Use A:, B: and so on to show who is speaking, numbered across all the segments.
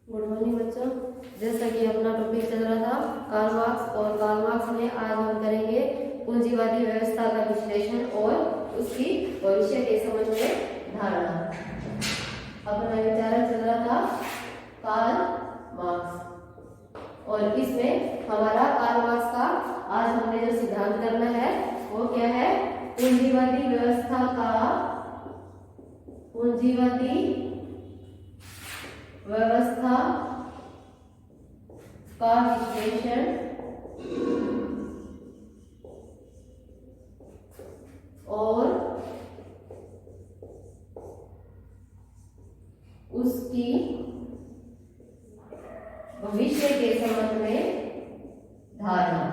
A: Good morning बच्चों। जैसा कि अपना टॉपिक चल रहा था कार्ल मार्क्स, और कार्ल मार्क्स में आज हम करेंगे पूंजीवादी व्यवस्था का विश्लेषण और उसकी भविष्य के संबंध में धारणा। अपना विचार चल रहा था कार्ल मार्क्स, और इसमें हमारा कार्ल मार्क्स का आज हमने जो सिद्धांत करना है वो क्या है? पूंजीवादी व्यवस्था का विश्लेषण और उसकी भविष्य के संबंध में धारणा।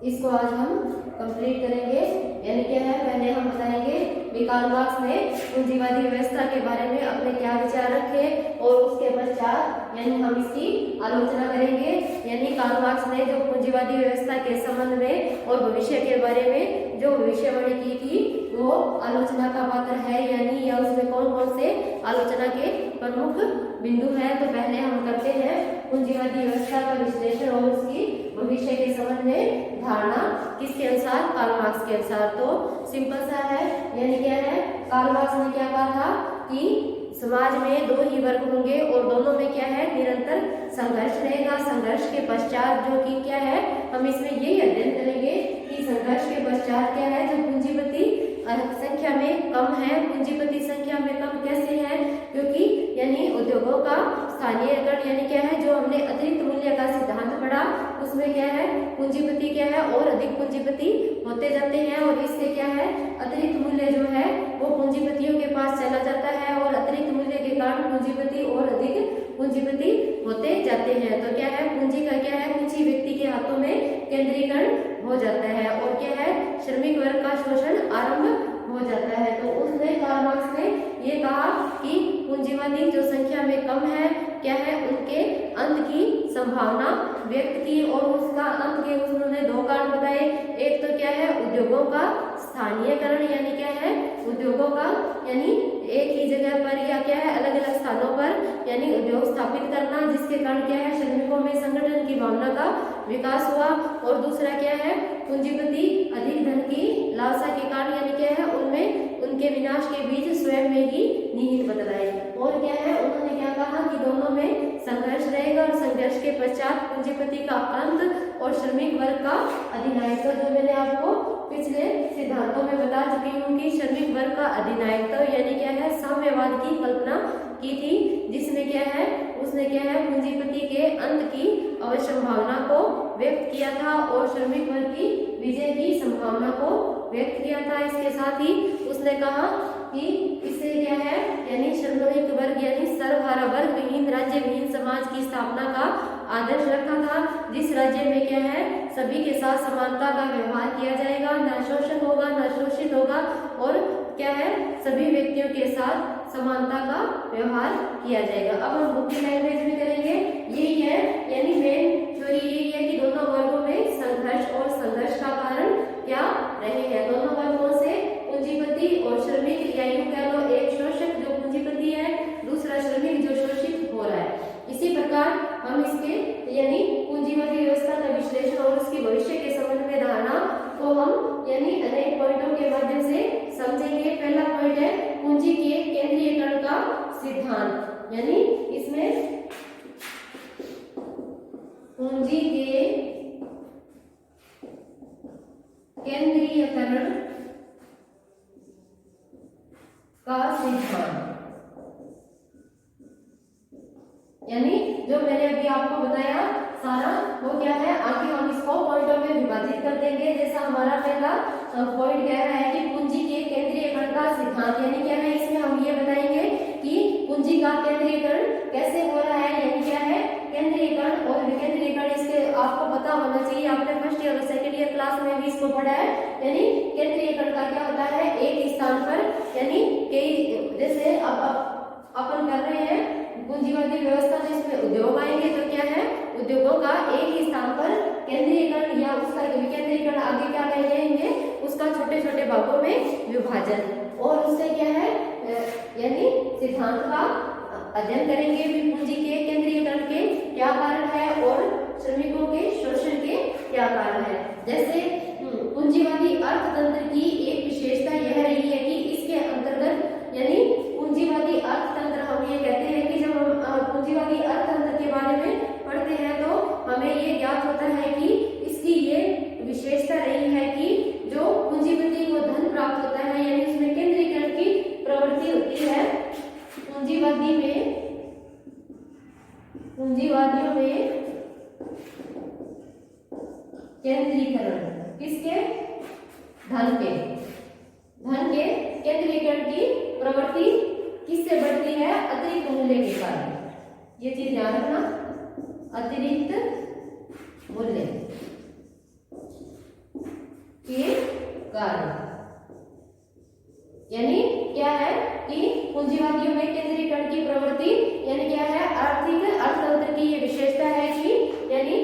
A: इसको आज हम कंप्लीट करेंगे। यानी क्या है, पहले हम बताएंगे कि कार्ल मार्क्स ने पूंजीवादी व्यवस्था के बारे में अपने क्या विचार रखे, और उसके पश्चात यानी हम इसकी आलोचना करेंगे। यानी कार्ल मार्क्स ने जो पूंजीवादी व्यवस्था के संबंध में और भविष्य के बारे में जो भविष्यवाणी की थी वो आलोचना का पात्र है यानी, या उसमें कौन कौन से आलोचना के प्रमुख बिंदु है। तो पहले हम करते हैं पूंजीवादी व्यवस्था का विश्लेषण और उसकी भविष्य के संबंध में धारणा। किसके अनुसार? कार्ल मार्क्स के अनुसार। तो सिंपल सा है, यानी क्या है, कार्ल मार्क्स ने क्या कहा था कि समाज में दो ही वर्ग होंगे और दोनों में क्या है, निरंतर संघर्ष रहेगा। संघर्ष के पश्चात जो कि क्या है, हम इसमें यही अध्ययन करेंगे कि संघर्ष के पश्चात क्या है, जो पूंजीपति संख्या में कम है। पूंजीपति संख्या में कम कैसे है? क्योंकि यानी उद्योगों का स्थानीयकरण, यानी क्या है, जो हमने अतिरिक्त मूल्य का सिद्धांत पढ़ा उसमें क्या है, पूंजीपति क्या है और अधिक पूंजीपति होते जाते हैं, और इससे क्या है, अतिरिक्त मूल्य जो है वो पूंजीपतियों के पास चला जाता है, और अतिरिक्त मूल्य के कारण पूंजीपति और अधिक पूंजीपति होते जाते हैं। तो क्या है, पूंजी का क्या है, कुछ ही व्यक्ति के हाथों में केंद्रीकरण हो जाता है, और क्या है, श्रमिक वर्ग का शोषण आरंभ हो जाता है। तो उसने कार्ल मार्क्स ने ये कहा कि पूंजीवादी जो संख्या में कम है क्या है, उनके अंत की संभावना व्यक्त की, और उसका अंत के उन्होंने दो कारण बताए। एक तो क्या है, उद्योगों का स्थानीयकरण, यानी क्या है, उद्योगों का यानी एक ही जगह पर या क्या है, अलग अलग स्थानों पर यानी उद्योग स्थापित करना, जिसके कारण क्या है, श्रमिकों में संगठन की भावना का विकास हुआ। और दूसरा क्या है, पूंजीपति अधिक धन की लालसा के कारण यानी क्या है, उनमें उनके विनाश के बीज स्वयं में ही निहित बदलाए। और क्या है, उन्होंने क्या कहा कि दोनों में संघर्ष रहेगा, और संघर्ष के पश्चात पूंजीपति का अंत और श्रमिक वर्ग का अधिनायकत्व। जो मैंने आपको पिछले सिद्धांतों में बता चुकी हूँ कि श्रमिक वर्ग का अधिनायकत्व यानी क्या है, साम्यवाद की कल्पना की थी, जिसमें क्या है, उसने क्या है, पूंजीपति के अंत की अवश्य संभावना को व्यक्त किया था और श्रमिक वर्ग की विजय की संभावना को व्यक्त किया था। इसके साथ ही उसने कहा कि इससे क्या है, यानी श्रमिक वर्ग यानी सर्वहारा वर्ग विहीन राज्य विहीन समाज की स्थापना का आदर्श रखा था, जिस राज्य में क्या है, सभी के साथ समानता का व्यवहार किया जाएगा, न शोषण होगा न शोषित होगा, और क्या है, सभी व्यक्तियों के साथ समानता का व्यवहार किया जाएगा। अब हम बुक की लैंग्वेज में करेंगे। यही है, यानी मेन थ्योरी यही है कि दोनों वर्गों में संघर्ष, और संघर्ष का कारण क्या रहे हैं। दोनों वर्गों से पूंजीपति और श्रमिक, या यूं कह लो, एक शोषक जो पूंजीपति है, दूसरा श्रमिक जो शोषित हो रहा है। इसी प्रकार हम इसके यानी पूंजीवादी व्यवस्था का विश्लेषण और उसकी भविष्य के संबंध में धारणा को हम यानी अनेक पॉइंटों के माध्यम से समझेंगे। पहला पॉइंट है पूंजी के केंद्रीयकरण का सिद्धांत, यानी इसमें पूंजी के केंद्रीयकरण का सिद्धांत, यानी जो मैंने अभी आपको बताया सारा वो क्या है, आगे हम इसको पॉइंटों में विभाजित कर देंगे। जैसा हमारा पहला पॉइंट कह रहा है कि पूंजी के केंद्रीयकरण का सिद्धांत, यानी क्या है, इसमें हम ये बताएंगे कि पूंजी का केंद्रीयकरण कैसे हो रहा है, यानी क्या है, केंद्रीयकरण और विकेंद्रीयकरण। इसके आपको पता होना चाहिए, आपने फर्स्ट ईयर और सेकंड ईयर क्लास में भी इसको पढ़ा है। यानी केंद्रीयकरण का क्या होता है, एक स्थान पर यानी कई, जैसे अब अपन कर रहे हैं पूंजीवादी व्यवस्था में इसमें उद्योग आएंगे तो क्या है, उद्योगों का एक ही स्थान पर केंद्रीकरण या उसका विकेंद्रीकरण, आगे क्या कह जाएंगे, उसका छोटे छोटे भागों में विभाजन, और उससे क्या है यानी सिद्धांत का अध्ययन करेंगे भी पूंजी के केंद्रीकरण के क्या कारण है और श्रमिकों के शोषण के क्या कारण है। जैसे पूंजीवादी अर्थतंत्र की एक विशेषता यह रही है कि इसके अंतर्गत यानी पूंजीवादी अर्थतंत्र, हम ये कहते हैं कि जब हम पूंजीवादी अर्थतंत्र के बारे में पढ़ते हैं तो हमें ये ज्ञात होता है कि इसकी ये विशेषता रही है कि जो पूंजीपति को धन प्राप्त होता है यानी उसमें केंद्रीकरण की प्रवृत्ति होती है। पूंजीवादियों में केंद्रीकरण किसके, धन के केंद्रीकरण की प्रवृत्ति किससे बढ़ती है, अतिरिक्त मूल्य के कारण। ये चीज ध्यान रखना, अतिरिक्त मूल्य के कारण। यानी क्या है कि पूंजीवादियों में केंद्रीकरण की प्रवृत्ति यानी क्या है, आर्थिक अर्थतंत्र की ये विशेषता है कि यानी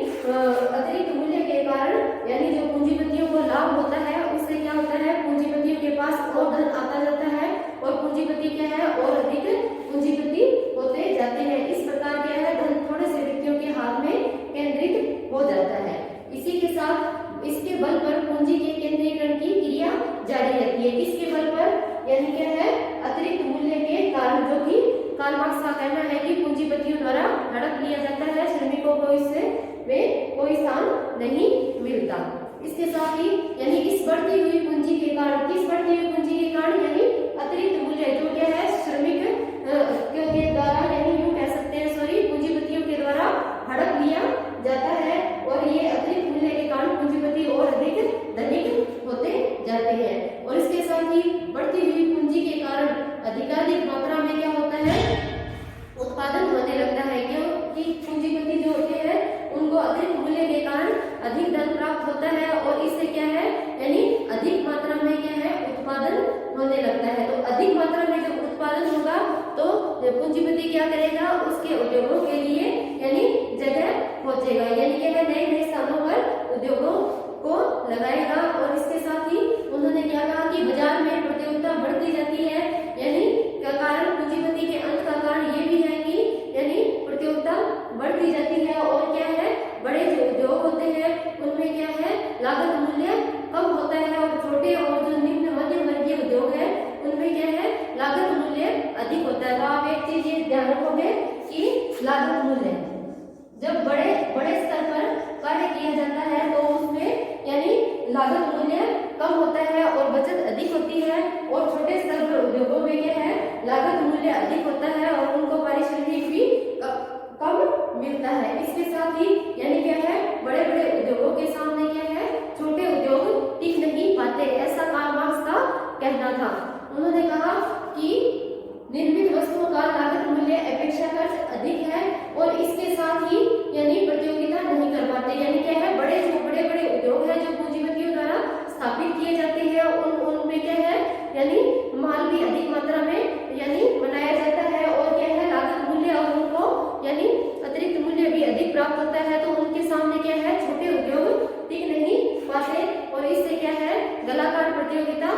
A: अतिरिक्त मूल्य के कारण यानी जो पूंजीपतियों को लाभ होता है उससे क्या होता है, पूंजीपतियों के पास और धन आता जाता है और पूंजीपति क्या है और अधिक पूंजीपति होते जाते हैं। इस प्रकार क्या है, धन थोड़े से व्यक्तियों के हाथ में केंद्रित हो जाता है। इसी के साथ इसके बल पर पूंजी के केंद्रीकरण की क्रिया जारी रहती है। किसके बल पर, यानी क्या है, अतिरिक्त मूल्य के कारण, जो कि कार्ल मार्क्स का कहना है कि पूंजीपतियों द्वारा हड़प लिया जाता है, श्रमिकों को इससे वे कोई स्थान नहीं मिलता। इसके साथ ही यानी इस बढ़ती हुई पूंजी के कारण, किस बढ़ती हुई पूंजी के कारण यानी अतिरिक्त मूल्य जो क्या है श्रमिक के द्वारा यानी यूं कह सकते हैं पूंजीपतियों के द्वारा हड़प लिया जाता है और ये अतिरिक्त मूल्य के कारण पूंजीपति और अधिक धनिक होते जाते हैं। और इसके साथ ही बढ़ती हुई पूंजी के कारण अधिकाधिक मात्रा में क्या होता है, उत्पादन होने लगता है, क्योंकि पूंजीपति जो होते हैं उनको अतिरिक्त मूल्य के कारण अधिक धन प्राप्त होता है और इससे क्या है यानी अधिक मात्रा में क्या है उत्पादन होने लगता है। तो अधिक मात्रा में जब उत्पादन होगा तो पूंजीपति क्या करेगा, उसके उद्योगों के लिए यानी जगह खोजेगा, यानी क्या है नए नए स्थानों पर उद्योगों को लगाएगा। और इसके साथ ही उन्होंने क्या कहा कि बाजार में प्रतियोगिता बढ़ती जाती है, यानी क्या कारण, पूंजीपति के अंत का कारण ये भी है कि यानी प्रतियोगिता बढ़ती जाती है और क्या है बड़े जो उद्योग होते हैं उनमें क्या है लागत मूल्य कम होता है और छोटे और जो निम्न मध्यम वर्गीय उद्योग है उनमें क्या है लागत मूल्य अधिक होता है। तो आप एक चीज ये ध्यान रखोगे कि लागत मूल्य जब बड़े स्तर पर कार्य किया जाता है तो उसमें यानी लागत मूल्य कम होता है और बचत अधिक होती है, और छोटे स्तर पर उद्योगों में क्या है लागत मूल्य अधिक होता है और उनको पारिश्रमिक भी कम मिलता है। इसके साथ ही यानी क्या है बड़े बड़े उद्योगों के सामने क्या है छोटे उद्योग टिक नहीं पाते, ऐसा कार्ल मार्क्स का कहना था। उन्होंने कहा कि निर्मित वस्तुओं का लागत मूल्य अपेक्षाकृत अधिक है और इसके साथ ही यानी प्रतियोगिता नहीं कर पाते, यानी क्या है बड़े बड़े उद्योग है जो पूंजीपतियों द्वारा स्थापित किए जाते हैं उनमें क्या है यानी माल भी अधिक मात्रा में यानी बनाया जाता है और क्या है लागत मूल्य और उनको यानी अतिरिक्त मूल्य भी अधिक प्राप्त होता है, तो उनके सामने क्या है छोटे उद्योग टिक नहीं पाते और इससे क्या है गलाकार प्रतियोगिता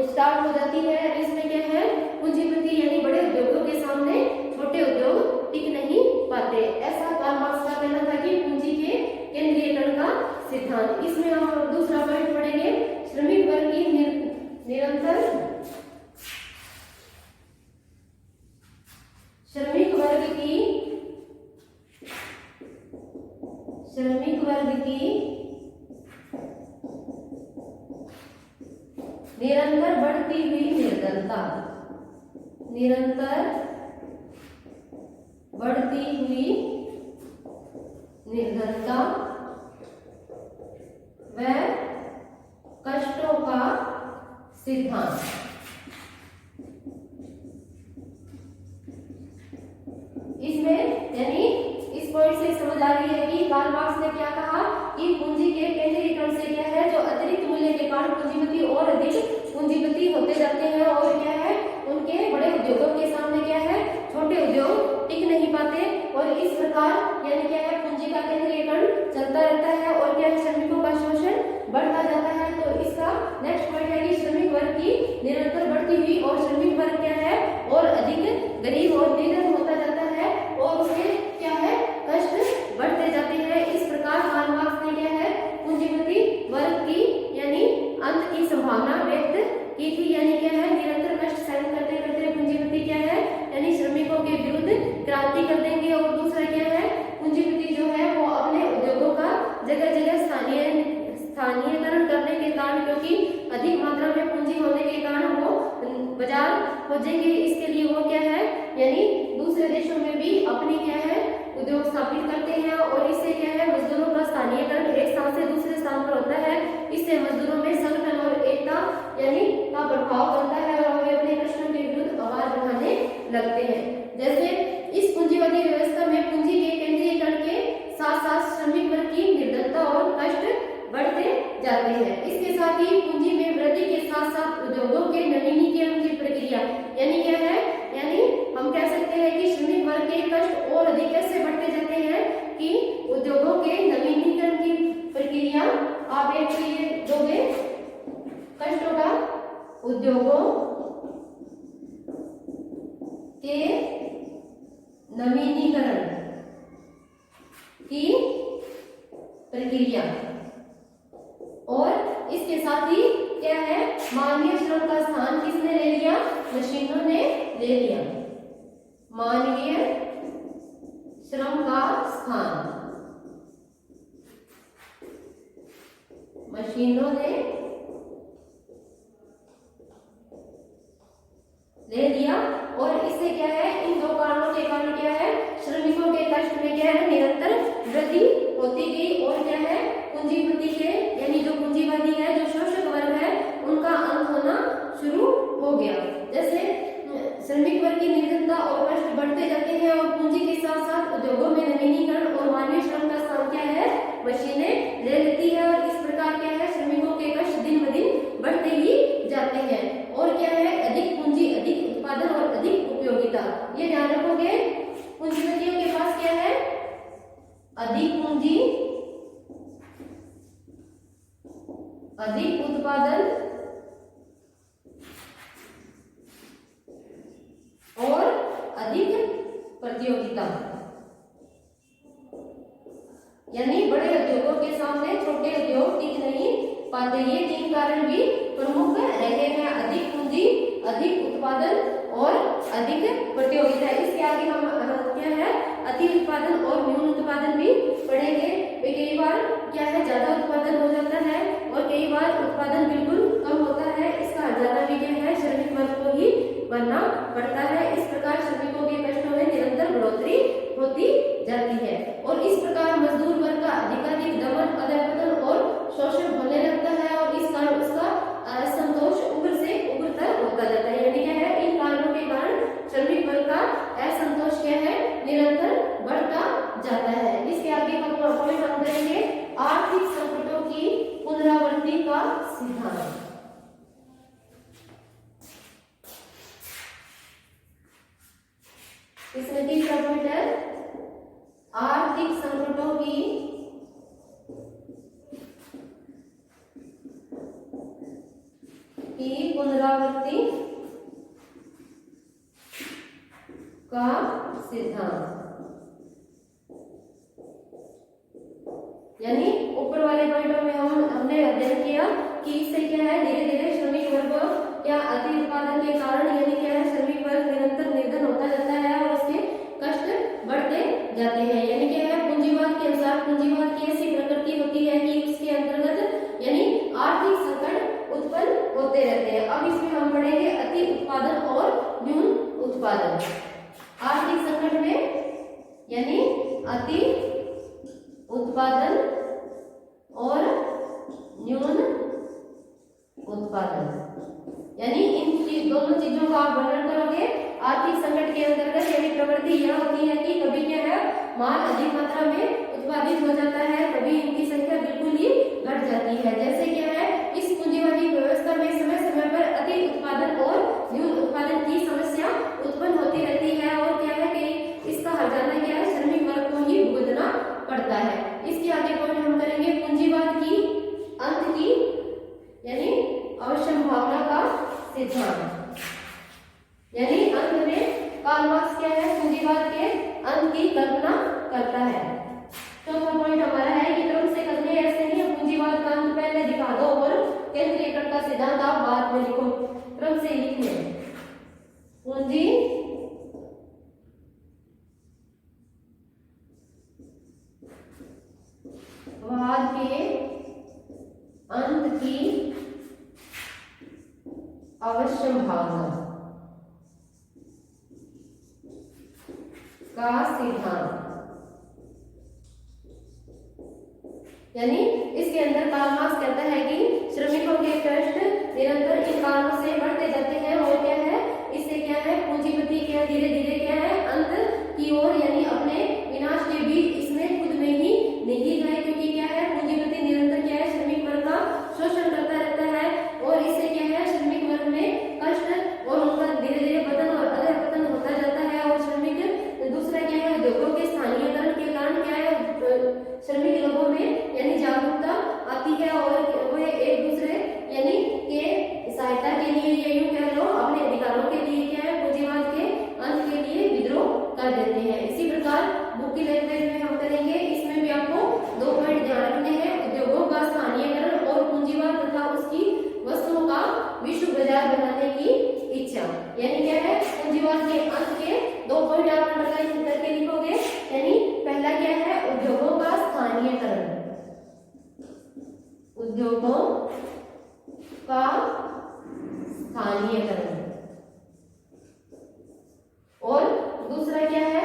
A: स्टार्ट हो जाती है। इसमें क्या है पूंजीपति यानी बड़े उद्योगों के सामने छोटे उद्योग टिक नहीं पाते, ऐसा कार्ल मार्क्स का कहना था कि पूंजी के केंद्रीयकरण का सिद्धांत। इसमें हम दूसरा पॉइंट पढ़ेंगे, श्रमिक वर्ग की निरंतर श्रमिक वर्ग की निरंतर बढ़ती हुई निर्धनता, व कष्टों का सिद्धांत। इसमें यानी इस पॉइंट से समझ आ रही है कि कार्ल मार्क्स ने क्या कहा कि पूंजी के केंद्रीकरण से क्या है जो अतिरिक्त मूल्य के कारण पूंजीपति और अधिक पूंजीपति होते जाते हैं और क्या है उनके बड़े उद्योगों के सामने क्या है छोटे उद्योग टिक नहीं पाते प्रकार यानी क्या है पूंजी का केंद्रीकरण चलता रहता है और क्या है श्रमिकों का शोषण बढ़ता जाता है। तो इसका नेक्स्ट पॉइंट है कि श्रमिक वर्ग की निरंतर बढ़ती हुई और श्रमिक वर्ग क्या है और अधिक गरीब और निर्धन होता जाता है और उसके क्या है कष्ट बढ़ते जाते हैं। इस प्रकार कार्ल मार्क्स ने क्या है पूंजीपति वर्ग की यानी अंत की संभावना व्यक्त की थी। यानी क्या है निरंतर कष्ट सहन करते करते पूंजीपति क्या है यानी श्रमिकों के विरुद्ध क्रांति कर देंगे। और दूसरा क्या है पूंजीपति जो है वो अपने उद्योगों का जगह जगह स्थानीयकरण करने के कारण, क्योंकि अधिक मात्रा में पूंजी होने के कारण वो बाजार खोजेंगे, इसके लिए वो क्या है यानी दूसरे देशों में भी अपनी क्या है उद्योग स्थापित करते हैं। और इससे क्या है मजदूरों का स्थानीयकरण एक स्थान से दूसरे स्थान पर होता है। इससे मजदूरों में संगठन और एकता यानी का प्रभाव बनता है और वे अपने कष्टों के विरुद्ध आवाज उठाने लगते हैं। जैसे इस पूंजीवादी व्यवस्था में पूंजी के केंद्रीकरण के साथ साथ श्रमिक वर्ग की निर्धनता और कष्ट बढ़ते जाते हैं। इसके साथ ही पूंजी में वृद्धि के साथ साथ उद्योगों के नवीनीकरण की प्रक्रिया यानी क्या है यानी हम कह सकते हैं कि श्रमिक वर्ग के कष्ट और अधिक कैसे बढ़ते जाते हैं कि उद्योगों के नवीनीकरण की प्रक्रिया आप एक दोगे कष्ट होगा उद्योगों के नवीनीकरण की प्रक्रिया और इसके साथ ही क्या है मानवीय श्रम का स्थान किसने ले लिया मशीनों ने ले लिया। मानवीय श्रम का स्थान मशीनों ने ले लिया और इससे क्या है इन दो कारणों के कारण क्या है श्रमिकों के कष्ट में क्या है निरंतर वृद्धि होती गई और क्या है पूंजीपति के यानी जो पूंजीवादी है जो शोषक वर्ग है उनका अंत होना शुरू हो गया। जैसे श्रमिक वर्ग की निर्धनता और कष्ट बढ़ते जाते हैं और पूंजी के साथ साथ उद्योगों में नवीनीकरण और मानवीय श्रम का स्थान क्या है मशीनें ले लेती है और इस प्रकार क्या है श्रमिकों के कष्ट दिन ब दिन बढ़ते ही जाते हैं। और क्या है अधिक पूंजी अधिक उत्पादन और अधिक उपयोगिता, ये ध्यान रखोगे पूंजीपतियों के पास क्या है अधिक पूंजी अधिक उत्पादन और अधिक प्रतियोगिता, यानी बड़े उद्योगों के सामने छोटे उद्योग टिक नहीं पाते। ये तीन कारण भी प्रमुख रहे हैं अधिक पूंजी अधिक उत्पादन और अधिक प्रतियोगिता। इसके आगे हम क्या है अति उत्पादन और न्यून उत्पादन भी पढ़ेंगे। कई बार क्या है ज्यादा उत्पादन हो जाता है और कई बार उत्पादन बिल्कुल कम होता है, इसका हर्जाना भी क्या है श्रमिक वर्ग को ही बनना पड़ता है। इस प्रकार श्रमिकों के कष्टों में निरंतर बढ़ोतरी होती जाती है और इस प्रकार मजदूर वर्ग का अधिकाधिक दमन अधपतन और शोषण होने लगता है और इस कारण उसका असंतोष उग्र से उग्रतर होता जाता है। यानी क्या है इन कारणों के कारण श्रमिक वर्ग का असंतोष क्या है निरंतर बढ़ता जाता है। इसके आगे हम पॉइंट हम करेंगे आर्थिक संकटों की पुनरावृत्ति का सिद्धांत। इसमें तीसरा पॉइंट है आर्थिक संकटों की पुनरावृत्ति का सिद्धांत। यानी ऊपर वाले पॉइंटों में हमने अध्ययन किया कि इससे क्या है धीरे धीरे श्रमिक वर्ग क्या अति उत्पादन के कारण यानी क्या है श्रमिक वर्ग निरंतर निर्धन होता जाता है और उसके कष्ट बढ़ते जाते हैं। यानी क्या है पूंजीवाद के अनुसार पूंजीवाद की ऐसी प्रकृति होती है कि उसके अंतर्गत यानी आर्थिक संकट उत्पन्न होते रहते हैं। अब इसमें हम पढ़ेंगे अति उत्पादन और न्यून उत्पादन। आर्थिक संकट में यानी अति उत्पादन और न्यून उत्पादन, यानी इन दोनों चीजों का आप वर्णन करोगे। आर्थिक संकट के अंतर्गत यानी प्रवृत्ति यह होती है कि कभी क्या है माल अधिक मात्रा में उत्पादित हो जाता है, कभी इनकी संख्या बिल्कुल ही घट जाती है। जैसे क्या है इस पूंजीवादी व्यवस्था में समय समय पर अति उत्पादन और न्यून उत्पादन की समस्या उत्पन्न होती रहती है और क्या है कि इसका हर्जाना क्या है श्रमिक वर्ग को अंत की कल्पना करता है। चौथा पॉइंट हमारा है कि क्रम से करने ऐसे नहीं, पूंजीवाद का अंत पहले दिखा दो और केंद्रीयकरण का सिद्धांत आप बाद में लिखो। क्रम से लिखने पूंजीवाद के अंत की अवश्य भावना का सिद्धांत, यानी इसके अंदर कार्ल मार्क्स कहता है कि श्रमिकों के कष्ट निरंतर इन कारणों से बढ़ते जाते हैं और क्या है, इससे क्या है, पूंजीपति क्या धीरे धीरे क्या है, अंत की ओर यानी अपने विनाश के बीच इसमें खुद में ही निहित है। क्योंकि क्या है, पूंजीपति निरंतर क्या है, श्रमिक वर्ग का शोषण करता रहता है और इससे क्या है, श्रमिक वर्ग में कष्ट और उनका धीरे धीरे पतन और अधःपतन होता जाता है। और श्रमिक दूसरा क्या है, उद्योगों के स्थानीयकरण के कारण क्या है, श्रमिक लोगों में यानी जागरूकता आती है और वह एक दूसरे यानी के सहायता के लिए या यूं कह लो अपने अधिकारों के लिए क्या है, पूंजीवाद के अंत के लिए विद्रोह कर देते हैं। इसी प्रकार बुक की लैंग्वेज में हम करेंगे, इसमें भी आपको 2 पॉइंट ध्यान रखने हैं, उद्योगों का स्थानीयकरण और पूंजीवाद तथा उसकी वस्तुओं का विश्व बाजार बनाने की इच्छा। यानी क्या है, पूंजीवाद के अंत के 2 पॉइंट आप अंडरलाइन करके लिखोगे। यानी पहला क्या है, उद्योगों का स्थानीयकरण, उद्योगों का स्थानीयकरण, और दूसरा क्या है,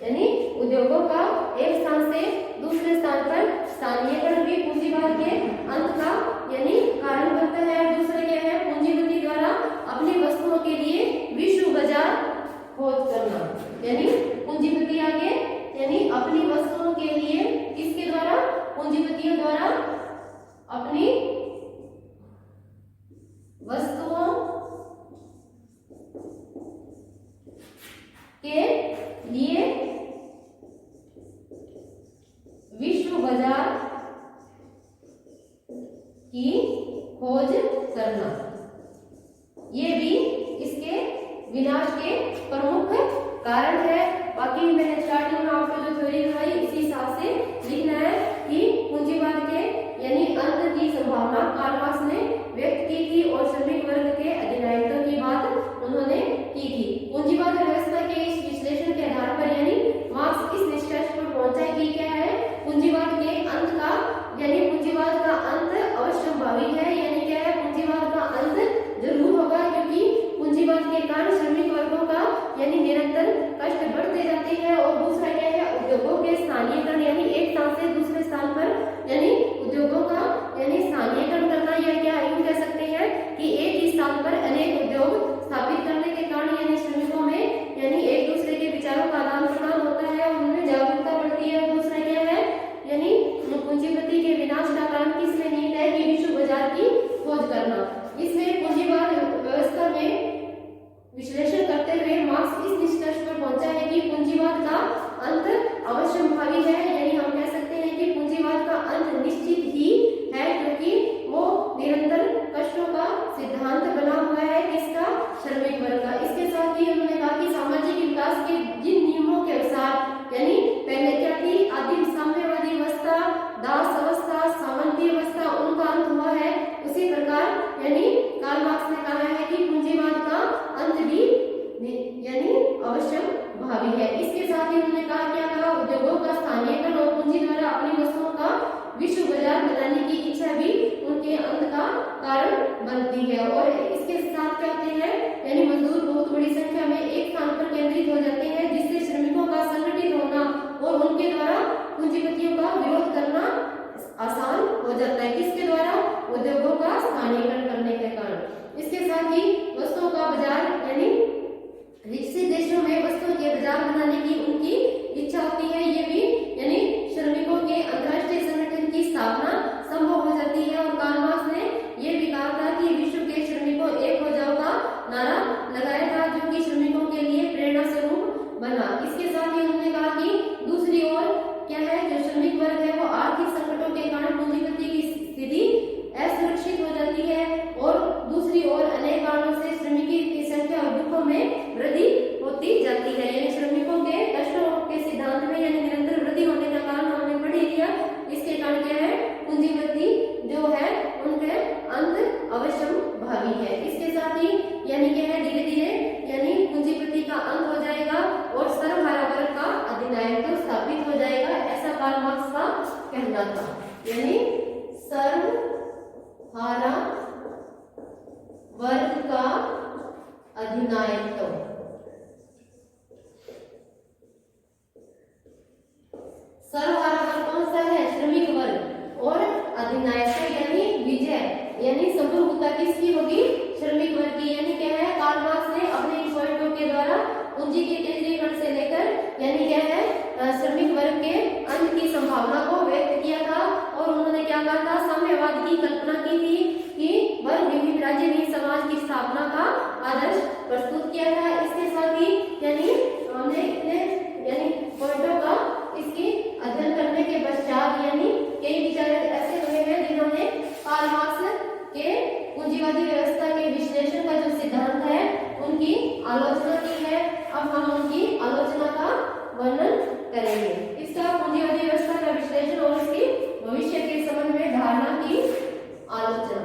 A: यानी उद्योगों का एक स्थान से दूसरे स्थान पर स्थानीयकरण भी पूंजीवाद के अंत का यानी कारण बनता है। और दूसरा क्या है, पूंजीपति द्वारा अपनी वस्तुओं के लिए विश्व बाजार खोज करना, यानी पूंजीपति आगे यानी अपनी वस्तुओं के लिए किसके द्वारा, पूंजीपतियों द्वारा अपनी वस्तुओं के लिए विश्व बाजार की खोज करना, ये भी इसके विनाश के प्रमुख कारण है। बाकी मैंने स्टार्टिंग में आपको जो थ्योरी बताई उसी हिसाब से लिखना है कि पूंजीवाद के यानी अंत की संभावना कार्ल मार्क्स ने व्यक्त की थी और श्रमिक वर्ग के अधिनायकत्व की बात उन्होंने की थी। पूंजीवाद व्यवस्था के इस विश्लेषण के आधार पर यानी मार्क्स इस निष्कर्ष पर पहुंचा कि क्या है, पूंजीवाद के अंत का यानी पूंजीवाद का अंत अवश्यंभावी है। यानी क्या है, पूंजीवाद का अंत जरूर होगा क्योंकि पूंजीवाद के कारण श्रमिक वर्गों का यानी निरंतर कष्ट बढ़ते जाते हैं। और दूसरा क्या है, उद्योगों के स्थानीयकरण यानी एक स्थान से दूसरे स्थान पर यानी उद्योगों का यानी स्थानीयकरण करना, या क्या यूं कह सकते हैं कि एक ही स्थान पर अनेक उद्योग स्थापित करने के कारण यानी श्रमिकों में यानी एक दूसरे के विचारों का आदान प्रदान होता है, उनमें जागरूकता बढ़ती है। दूसरा क्या है, यानी पूंजीपति के विनाश का कारण किसमें निहित है कि विश्व बाजार की खोज करना। इसमें पूंजीवाद व्यवस्था में विश्लेषण करते हुए मार्क्स इस निष्कर्ष पर पहुंचा है कि पूंजीवाद का अंत अवश्यंभावी है। यानी हम कह सकते हैं कि पूंजीवाद का अंत निश्चित ही है क्योंकि वो निरंतर कष्टों का सिद्धांत बना हुआ है किसका, श्रमिक वर्ग का। इसके साथ ही उन्होंने कहा कि सामाजिक विकास के जिन नियमों के अनुसार यानी पहले क्या थी, आदिम साम्यवादी अवस्था, दास अवस्था, सामंती अवस्था, उनका अंत हुआ है। उसी प्रकार यानी कार्ल मार्क्स ने कहा है कि पूंजीवाद का अंत भी यानी अवश्य भावी है। इसके साथ ही उन्होंने कहा, क्या कहा, उद्योगों का स्थानीयकरण और पूंजी द्वारा अपनी वस्तुओं का विश्व बाजार बनाने की इच्छा भी उनके अंत का कारण बनती है। और इसके साथ क्या होते हैं, यानी मजदूर बहुत बड़ी संख्या में एक स्थान पर केंद्रित हो जाते हैं जिससे श्रमिकों का संगठित होना और उनके द्वारा पूंजीपतियों का विरोध करना आसान हो जाता है। किसके द्वारा, उद्योगों का स्थानीयकरण करने के कारण। इसके साथ ही वस्तुओं का बाजार यानी विकसित देशों में वस्तुओं के बाजार बनाने की उनकी इच्छा होती है। ये भी यानी श्रमिकों के अंतर्राष्ट्रीय संगठन की स्थापना संभव हो जाती है। और कार्ल मार्क्स ने यह भी कहा था कि विश्व के श्रमिकों एक हो जाओ का नारा लगाया था जो कि श्रमिकों के लिए प्रेरणा स्वरूप बना। इसके साथ ही उन्होंने कहा कि दूसरी ओर क्या है, जो श्रमिक वर्ग है वो आर्थिक संकटों के कारण पूंजीपति की स्थिति असुरक्षित हो जाती है और दूसरी ओर अनेक कारणों से श्रमिकों की संख्या और दुखों में वृद्धि होती जाती है। चुना था, यानी सर्वहारा वर्ग का अधिनायकत्व। सर्वहारा वर्ग कौन सा है? श्रमिक वर्ग। और अधिनायकत्व यानी विजय, यानी संपूर्णता किसकी होगी? श्रमिक वर्ग की। यानी क्या है, कार्ल मार्क्स ने अपने इन पॉइंटों के द्वारा पूंजी के केंद्रीकरण से लेकर यानी क्या है श्रमिक वर्ग के अंत की संभावना को व्यक्त किया था। और उन्होंने क्या कहा था? साम्यवाद की कल्पना की थी कि वर्ग विहीन राज्य विहीन समाज की स्थापना का आदर्श प्रस्तुत किया था। इसके साथ ही यानी हमने इतने यानी पॉइंटों का इसकी अध्ययन करने के पश्चात यानी कई विचारक ऐसे हुए हैं जिन्होंने कार्ल मार्क्स के पूंजीवादी व्यवस्था के विश्लेषण का जो सिद्धांत है उनकी आलोचना की है। अब हम उनकी आलोचना का वर्णन करेंगे। इसका पूंजीवादी व्यवस्था का विश्लेषण और उसकी भविष्य के संबंध में धारणा की आलोचना।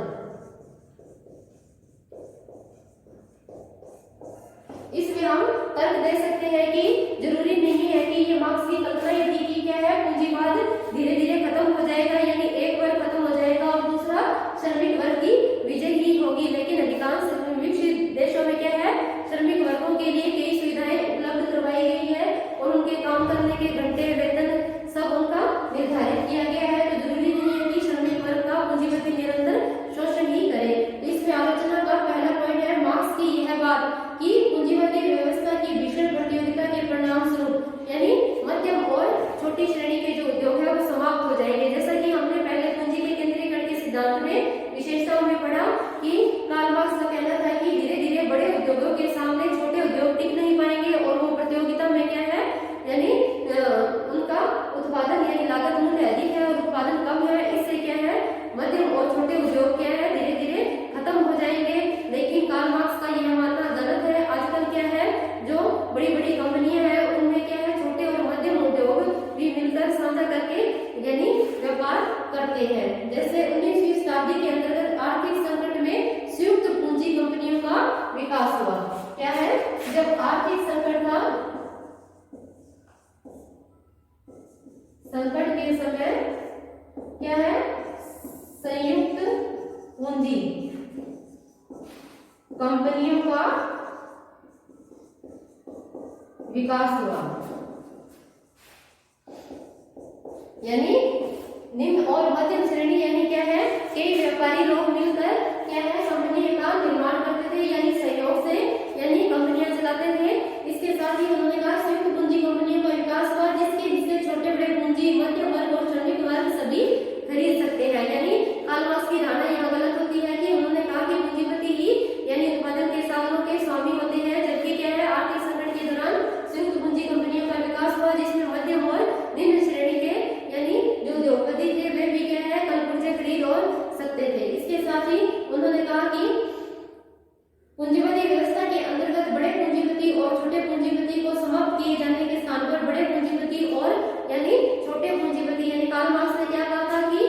A: इसमें हम तर्क दे सकते हैं कि जरूरी नहीं है कि ये मार्क्स की कल्पना ये थी कि क्या है पूंजीवाद धीरे धीरे खत्म हो जाएगा, यानी एक वर्ग खत्म हो जाएगा और दूसरा श्रमिक वर्ग की विजय ही होगी। लेकिन अधिकांश विकसित देशों में क्या है श्रमिक वर्गों के लिए कई सुविधाएं उपलब्ध करवाई गई है और उनके काम करने के घंटे वेतन सब उनका निर्धारित किया गया है। तो जरूरी नहीं है कि श्रमिक वर्ग का पूंजीपति निरंतर शोषण ही करे। इसमें आलोचना का पहला पॉइंट है मार्क्स की यह बात कि पूंजीवादी व्यवस्था की भीषण प्रतियोगिता के परिणाम स्वरूप यानी मध्यम और छोटी श्रेणी के जो उद्योग है वो समाप्त हो जाएंगे। जैसा कि हमने पहले पूंजी के केंद्रीकरण के सिद्धांत में विशेषताओं में पढ़ा कि कार्ल मार्क्स का कहना था कि धीरे धीरे बड़े उद्योगों के सामने छोटे उद्योग टिक नहीं पाएंगे और वो प्रतियोगिता में क्या है यानी उनका उत्पादन यानी लागत मूल्य अधिक है और उत्पादन कम है। इससे क्या है मध्यम और छोटे उद्योग क्या है धीरे धीरे खत्म हो जाएंगे। लेकिन कार्ल मार्क्स का यह मानना गलत है। आजकल क्या है जो बड़ी बड़ी कंपनियां हैं उनमें क्या है छोटे और मध्यम उद्योग भी मिलकर साझा करके यानी व्यापार करते हैं। जैसे 19वीं शताब्दी के अंतर्गत आर्थिक संकट में संयुक्त पूंजी कंपनियों का विकास हुआ। क्या है जब आर्थिक संकट था, संकट के समय क्या है संयुक्त पूंजी कंपनियों का विकास हुआ, यानी निम्न और मध्यम श्रेणी यानी क्या है कई व्यापारी लोग मिलकर क्या है कंपनी का निर्माण करते थे यानी सहयोग से यानी कंपनियां चलाते थे। इसके साथ ही उन्होंने कहा संयुक्त पूंजी कंपनियों का विकास हुआ जिसके जिससे छोटे बड़े पूंजी मध्यम वर्ग और श्रमिक वर्ग सभी खरीद सकते हैं। यानी कार्ल मार्क्स की धारणा यहाँ गलत होती है कि उन्होंने कहा कि पूंजीपति ही यानी उत्पादन के साधनों के स्वामी होते हैं, जबकि क्या है आर्थिक संकट के दौरान संयुक्त पूंजी कंपनियों का विकास हुआ जिसमें मध्यम और निम्न श्रेणी के यानी जो उद्योगपति थे वे भी क्या है कल पुर्जे खरीद और सकते थे। इसके साथ ही उन्होंने कहा कि पूंजीवादी व्यवस्था के अंतर्गत बड़े पूंजीपति और छोटे पूंजीपति को समाप्त किए जाने के स्थान पर बड़े पूंजीपति और यानी छोटे पूंजीपति यानी कार्ल मार्क्स ने क्या कहा था कि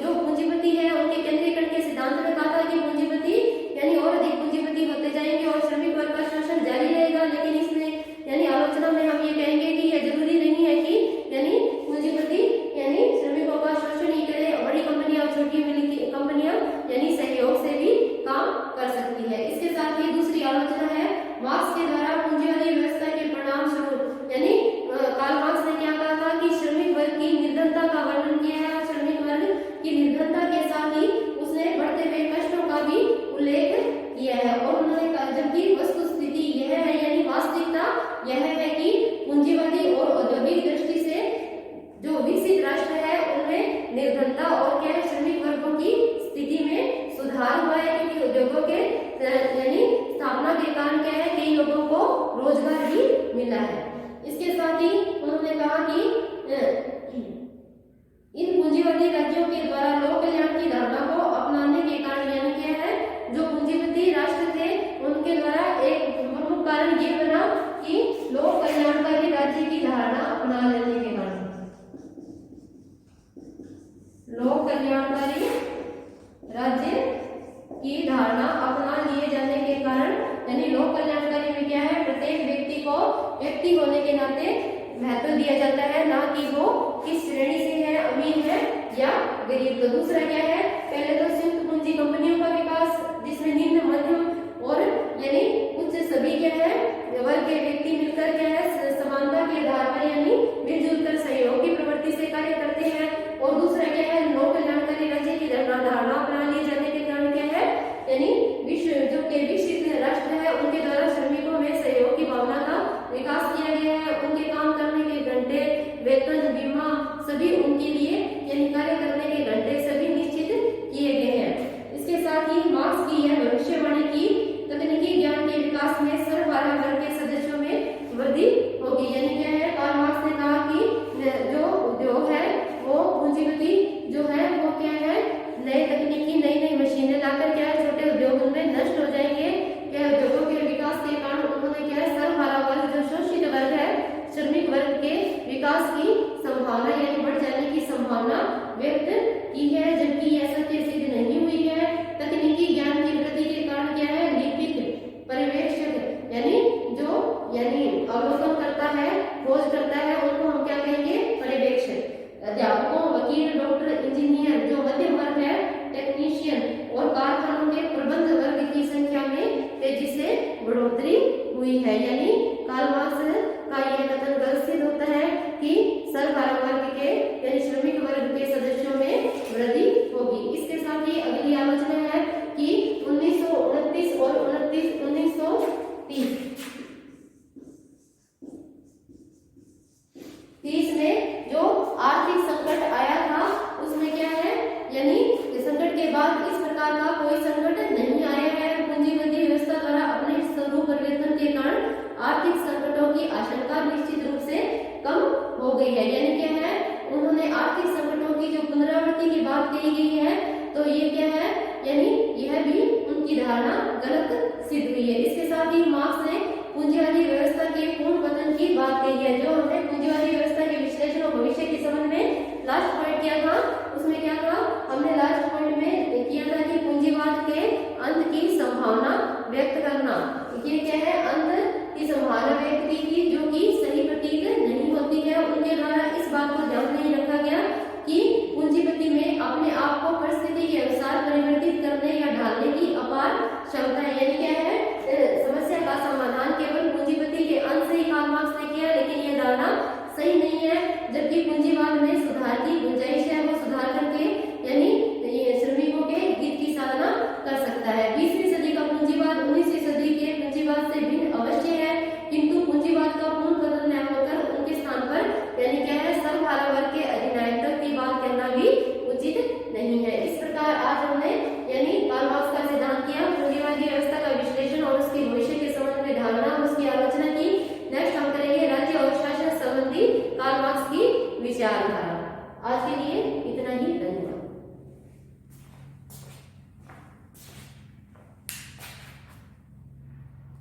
A: जो पूंजीपति है उनके केंद्रीकरण के सिद्धांत में कहा था कि पूंजीपति यानी और अधिक पूंजीपति होते जाएंगे और श्रमिक वर्ग का शोषण जारी रहेगा। लेकिन इसमें यानी आलोचना में हम ये कहेंगे कि यह जरूरी नहीं है कि यानी पूंजीपति यानी श्रमिकों का शोषण ही करे। बड़ी कंपनियां और छोटी कंपनियां यानी सहयोग से भी काम कर सकती है। इसके साथ ही दूसरी आलोचना है मार्क्स के द्वारा पूंजीवादी व्यवस्था के परिणाम स्वरूप यानी कार्ल मार्क्स ने क्या कहा था कि श्रमिक वर्ग की निर्धनता का वर्णन किया है और श्रमिक वर्ग की निर्धनता के साथ ही उसने बढ़ते हुए कष्टों का भी उल्लेख किया है। और उन्होंने कहा जबकि वस्तु स्थिति यह है यानी वास्तविकता यह है कि पूंजीवादी और औद्योगिक दृष्टि से जो विकसित राष्ट्र है उनमें निर्धनता और क्या है श्रमिक वर्गों की स्थिति में सुधार हुआ है क्योंकि उद्योगों के यानी स्थापना के कारण क्या है कई लोगों को रोजगार भी मिला है। इसके साथ ही उन्होंने कहा कि इन पूंजीवादी राज्यों के द्वारा लोक कल्याण की धारणा को अपनाने के कारण यानी क्या है जो पूंजीपति राष्ट्र थे उनके द्वारा एक प्रमुख कारण ये बना कि लोक कल्याणकारी राज्य की धारणा अपना लेने के कारण लोक कल्याणकारी राज्य की धारणा अपना लिए जाने के कारण यानी लोक कल्याणकारी में क्या है प्रत्येक व्यक्ति को व्यक्ति होने के नाते महत्व दिया जाता है, ना कि वो किस श्रेणी से है अमीर है या गरीब। तो दूसरा क्या है, पहले तो संयुक्त पूंजी कंपनियों का विकास जिसमें निम्न मध्यम और यानी उच्च सभी क्या है वर्ग के व्यक्ति मिलकर क्या है समानता के आधार पर यानी मिलजुल कर सहयोग की प्रवृत्ति से कार्य करते हैं। और दूसरा क्या है, लोक कल्याणकारी राज्य की धारणा अपना लिए जाने के कारण क्या है यानी विश्व जो के विकसित राष्ट्र है उनके द्वारा श्रमिकों में सहयोग की भावना का विकास किया गया है। उनके काम करने के घंटे, वेतन, बीमा सभी उनके लिए यानी कार्य करने के घंटे सभी निश्चित किए गए हैं। इसके साथ ही मार्क्स की यह भविष्यवाणी की तकनीकी ज्ञान के विकास में सर्वहारा वर्ग के सदस्यों में वृद्धि होगी। यानी क्या है, कार्ल मार्क्स ने कहा कि जो उद्योग है वो पूंजीपति जो है वो क्या है नए तकनीकी नई नई मशीनें लाकर क्या है छोटे उद्योग उनमें नष्ट हो जाएंगे। क्या उद्योगों के विकास के कारण उन्होंने क्या है सर्वहारा वर्ग जो शोषित वर्ग है श्रमिक वर्ग के विकास की संभावना यानी बढ़ जाने की संभावना व्यक्त की है, जबकि यह सत्य सिद्ध नहीं हुई है। तकनीकी ज्ञान की वृद्धि के कारण क्या है लिपिक पर्यवेक्षक यानी अवलोकन करता है, खोज करता है, उनको हम क्या कहेंगे पर्यवेक्षक। अध्यापकों, वकील, डॉक्टर, इंजीनियर जो मध्यम वर्ग है, टेक्नीशियन और कारखानों के प्रबंध वर्ग की संख्या में तेजी से बढ़ोतरी हुई है। यानी कार्ल मार्क्स का यह कथन गलत सिद्ध होता है कि सर्वहारा वर्ग के यानी श्रमिक वर्ग के सदस्यों में वृद्धि होगी। इसके साथ ही अगली आलोचना है कि 1929 और 1930 में जो आर्थिक संकट आया था उसमें क्या है यानी संकट के बाद इस प्रकार का कोई संकट नहीं आया है। पूंजीवादी व्यवस्था द्वारा अपने स्वरूप परिवर्तन के कारण आर्थिक संकटों की आशंका निश्चित रूप से कम हो गई है। यानी क्या है उन्होंने आर्थिक संकटों की जो पुनरावृत्ति की बात कही गई है तो ये क्या है यानी यह भी उनकी धारणा गलत सिद्ध हुई है। इसके साथ ही मार्क्स ने पूंजीवादी व्यवस्था के पूर्ण पतन की बात कही है। जो हमने पूंजीवादी व्यवस्था के विश्लेषण और भविष्य के संबंध में लास्ट पॉइंट किया था उसमें क्या था हमने लास्ट पॉइंट में किया था कि पूंजीवाद के अंत की संभावना व्यक्त करना। ये क्या है अंत की संभावना व्यक्त की थी जो कि सही प्रतीक नहीं होती है। उनके द्वारा इस बात को ध्यान नहीं रखा गया कि पूंजीपति में अपने आप को परिस्थिति के अनुसार परिवर्तित करने या ढालने की अपार क्षमता है। यानी क्या है समस्या का समाधान केवल पूंजीपति के अंत से ही कार्ल मार्क्स ने किया, लेकिन यह धारणा सही नहीं है। जबकि पूंजीवाद में सुधार की गुंजाइश है, वो सुधार करके यानी श्रमिकों के हित की साधना कर सकता है। 20वीं सदी का पूंजीवाद 19वीं सदी के पूंजीवाद से भिन्न अवश्य है, किंतु पूंजीवाद का पूर्ण पतन न होकर उनके स्थान पर यानी क्या है सर्वहारा वर्ग के अधिनायकत्व की बात करना भी उचित नहीं है। इस प्रकार आज हमने यानी कार्ल मार्क्स का सिद्धांत किया, पूंजीवादी व्यवस्था का विश्लेषण और उसके भविष्य के संबंध में धारणा और उसकी आलोचना की। नेक्स्ट हम करेंगे राज्य और शासन संबंधी कार्ल मार्क्स की विचारधारा। आज के लिए